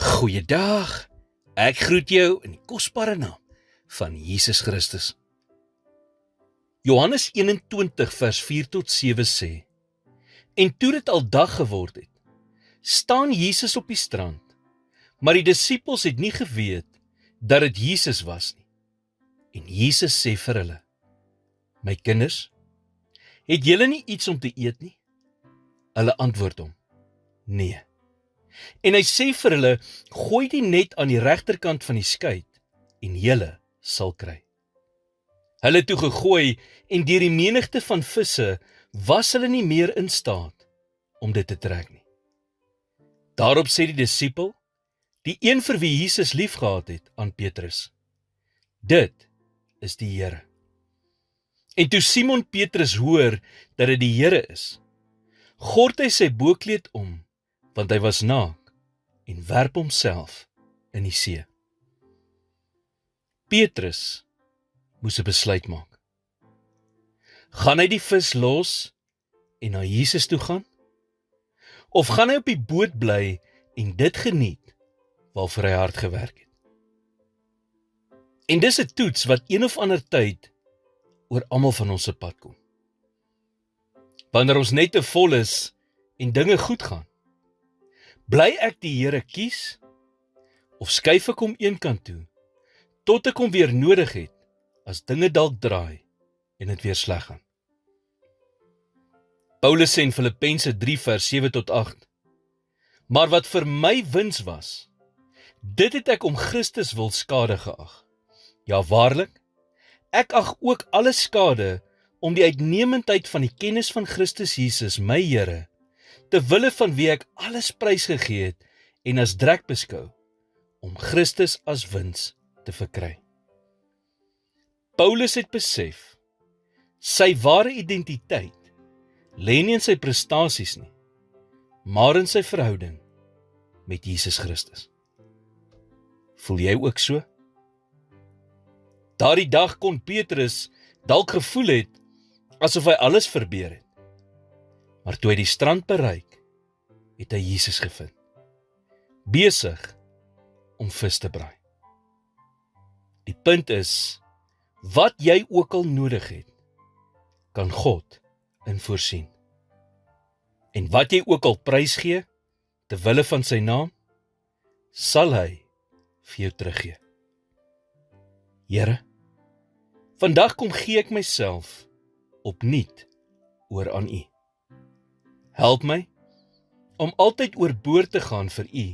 Goeiedag, ek groet jou in die kosbare naam van Jesus Christus. Johannes 21 vers 4 tot 7 sê, en toe dit al dag geword het, staan Jesus op die strand, maar die disippels het nie geweet dat dit Jesus was nie. En Jesus sê vir hulle, my kinders, het julle nie iets om te eet nie? Hulle antwoord hom, nee. En hy sê vir hulle, gooi die net aan die regterkant van die skei en julle sal kry. Hulle toe gegooi en deur die menigte van visse was hulle nie meer in staat om dit te trek nie. Daarop sê die disipel, die een vir wie Jesus liefgehad het, aan Petrus, dit is die Here. En toe Simon Petrus hoor dat dit die Here is, gord hy sy boekleed om, want hy was naak, en werp homself in die see. Petrus moes 'n besluit maak. Gaan hy die vis los en na Jesus toe gaan? Of gaan hy op die boot bly en dit geniet waarvoor hy hard gewerk het? En dis 'n toets wat een of ander tyd oor almal van ons se pad kom. Wanneer ons net te vol is en dinge goed gaan, bly ek die Here kies, of skuif ek hom eenkant toe, tot ek hom weer nodig het, as dinge dalk draai, en dit weer sleg gaan. Paulus sê in Filippense 3 vers 7 tot 8, maar wat vir my wins was, dit het ek om Christus wil skade geag. Ja waarlik, ek ag ook alle skade, om die uitnemendheid van die kennis van Christus Jesus, my Here, te wille van wie ek alles prysgegee het en as drek beskou, om Christus as wins te verkry. Paulus het besef, sy ware identiteit lê nie in sy prestasies nie, maar in sy verhouding met Jesus Christus. Voel jy ook so? Daardie dag kon Petrus dalk gevoel het, asof hy alles verbeur het. Maar toe hy die strand bereik, het hy Jesus gevind, besig om vis te braai. Die punt is, wat jy ook al nodig het, kan God in voorsien. En wat jy ook al prysgee, te wille van sy naam, sal hy vir jou teruggee. Here, vandag kom gee ek myself opnuut oor aan U. Help my om altyd oorboord te gaan vir U